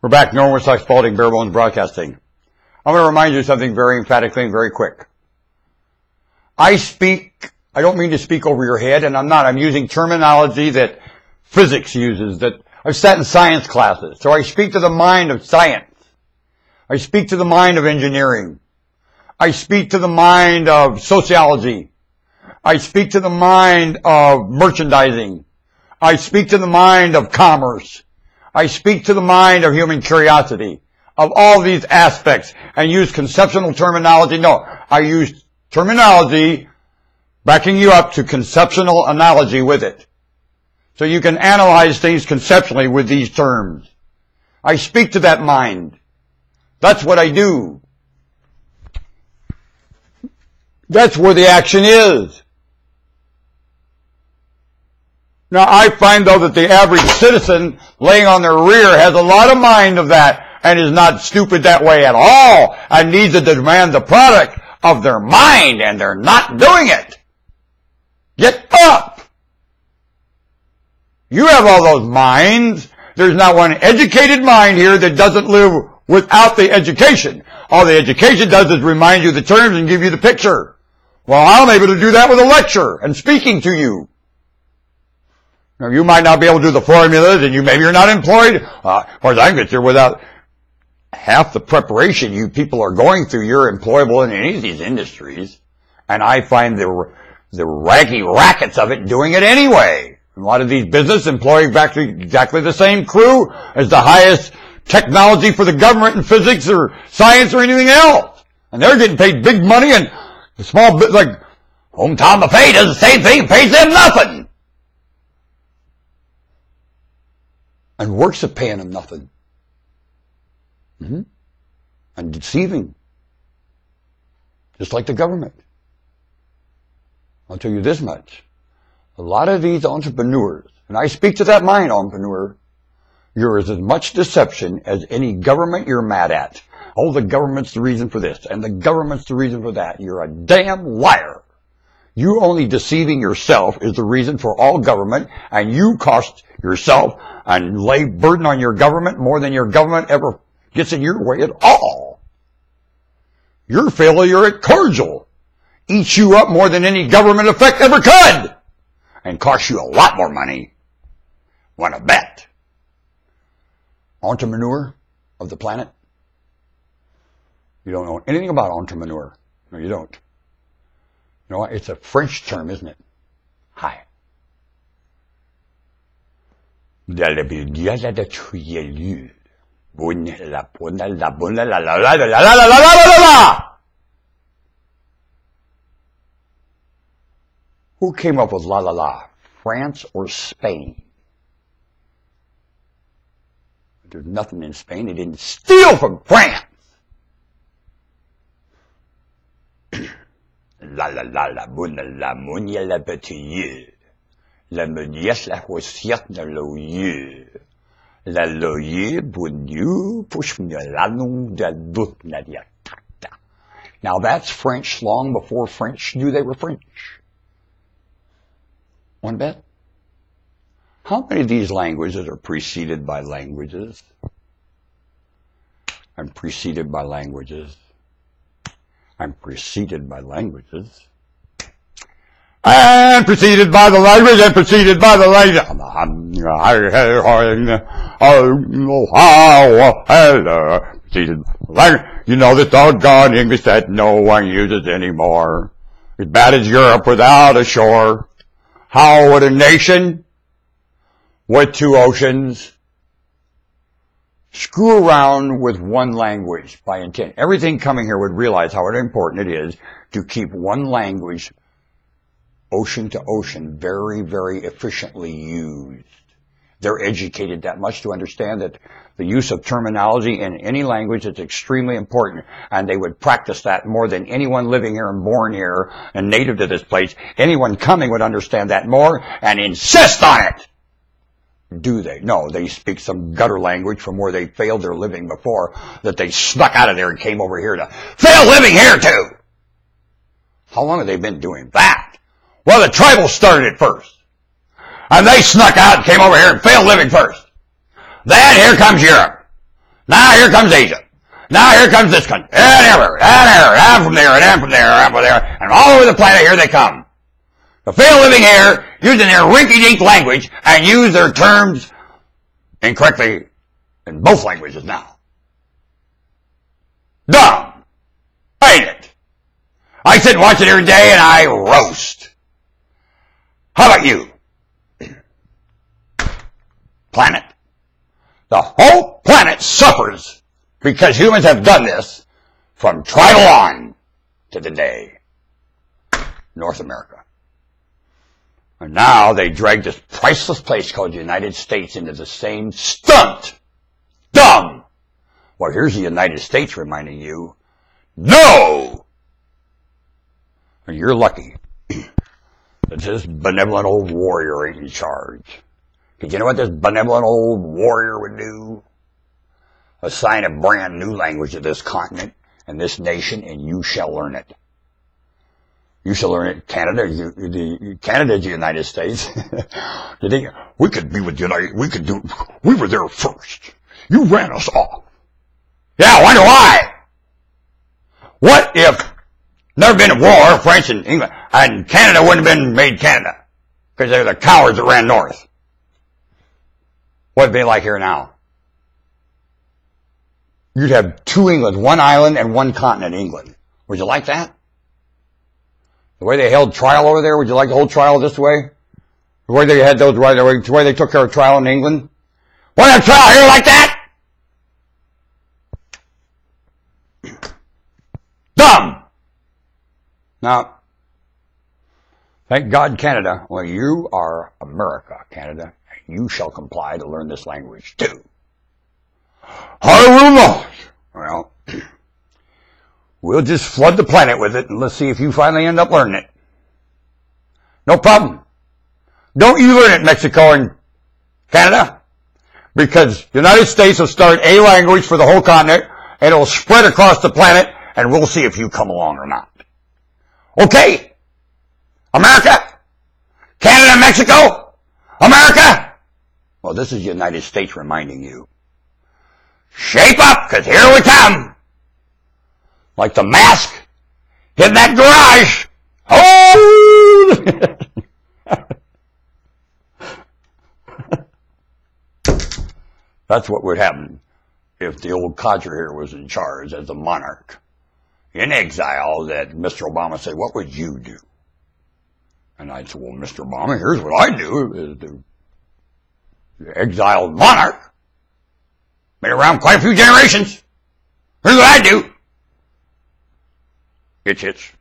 We're back. Norman Woodstock Spalding, Bare Bones Broadcasting. I'm going to remind you of something very emphatically and very quick. I don't mean to speak over your head, and I'm not. I'm using terminology that physics uses, that I've sat in science classes. So I speak to the mind of science. I speak to the mind of engineering. I speak to the mind of sociology. I speak to the mind of merchandising. I speak to the mind of commerce. I speak to the mind of human curiosity, of all these aspects, and use conceptual terminology. No, I use terminology backing you up to conceptual analogy with it. So you can analyze things conceptually with these terms. I speak to that mind. That's what I do. That's where the action is. Now, I find, though, that the average citizen laying on their rear has a lot of mind of that and is not stupid that way at all and needs to demand the product of their mind, and they're not doing it. Get up! You have all those minds. There's not one educated mind here that doesn't live without the education. All the education does is remind you the terms and give you the picture. Well, I'm able to do that with a lecture and speaking to you. Now, you might not be able to do the formulas, and maybe you're not employed. As far as I'm concerned, without half the preparation you people are going through, you're employable in any of these industries. And I find the raggy rackets of it doing it anyway. A lot of these businesses employ exactly the same crew as the highest technology for the government in physics or science or anything else. And they're getting paid big money, and the small bit like Hometown Buffet does the same thing, pays them nothing. And works at paying them nothing. And deceiving. Just like the government. I'll tell you this much. A lot of these entrepreneurs, and I speak to that mind, entrepreneur, you're as much deception as any government you're mad at. Oh, the government's the reason for this, and the government's the reason for that. You're a damn liar. You only deceiving yourself is the reason for all government, and you cost yourself and lay burden on your government more than your government ever gets in your way at all. Your failure at cordial eats you up more than any government effect ever could, and costs you a lot more money. Wanna bet? Entrepreneur of the planet? You don't know anything about entrepreneur. No, you don't. You know what? It's a French term, isn't it? Hi. Who came up with la la la? France or Spain? There's nothing in Spain. They didn't steal from France. La la la la bonne la monia la petite. La meniesse la haussière de l'oeil. La loyer bonnieu push me la nom de doute la diacta. Now that's French long before French knew they were French. One bet? How many of these languages are preceded by languages? I'm preceded by languages. I'm preceded by languages. And preceded by the language, and preceded by the language. Preceded by the language. You know the doggone English that no one uses anymore. As bad as Europe without a shore. How would a nation with two oceans screw around with one language by intent? Everything coming here would realize how important it is to keep one language, ocean to ocean, very, very efficiently used. They're educated that much to understand that the use of terminology in any language is extremely important, and they would practice that more than anyone living here and born here and native to this place. Anyone coming would understand that more and insist on it. Do they? No, they speak some gutter language from where they failed their living before, that they snuck out of there and came over here to fail living here too. How long have they been doing that? Well, the tribals started it first. And they snuck out and came over here and failed living first. Then here comes Europe. Now here comes Asia. Now here comes this country. And from there, and from there, and from there, and all over the planet here they come. The fail living here, using their rinky-dink language, and use their terms incorrectly in both languages now. Dumb. Ain't it? I sit and watch it every day and I roast. How about you? Planet? The whole planet suffers because humans have done this from tribal on to today. North America. And now they drag this priceless place called the United States into the same stunt. Dumb. Well, here's the United States reminding you, no! And you're lucky that this benevolent old warrior ain't in charge. Because you know what this benevolent old warrior would do? Assign a brand new language to this continent and this nation, and you shall learn it. You shall learn it. Canada's the United States. You think we could be with United? We were there first. You ran us off. Yeah, I wonder why. What if never been a war, France and England, and Canada wouldn't have been made Canada because they're the cowards that ran north? What'd it be like here now? You'd have two Englands, one island and one continent, England. Would you like that? The way they held trial over there, would you like to hold trial this way? The way they had those, the way they took care of trial in England? Want to have trial here like that? Dumb! Now, thank God, Canada. Well, you are America, Canada. And you shall comply to learn this language, too. I will not. Well, we'll just flood the planet with it, and let's see if you finally end up learning it. No problem. Don't you learn it, Mexico and Canada. Because the United States will start a language for the whole continent, and it will spread across the planet, and we'll see if you come along or not. Okay? America? Canada, Mexico? America? Well, this is the United States reminding you. Shape up, because here we come. Like the mask in that garage. Oh! That's what would happen if the old codger here was in charge as the monarch. In exile, that Mr. Obama said, what would you do? And I'd say, well, Mr. Obama, here's what I do. Is the exiled monarch. Been around quite a few generations. Here's what I do. Itch, itch.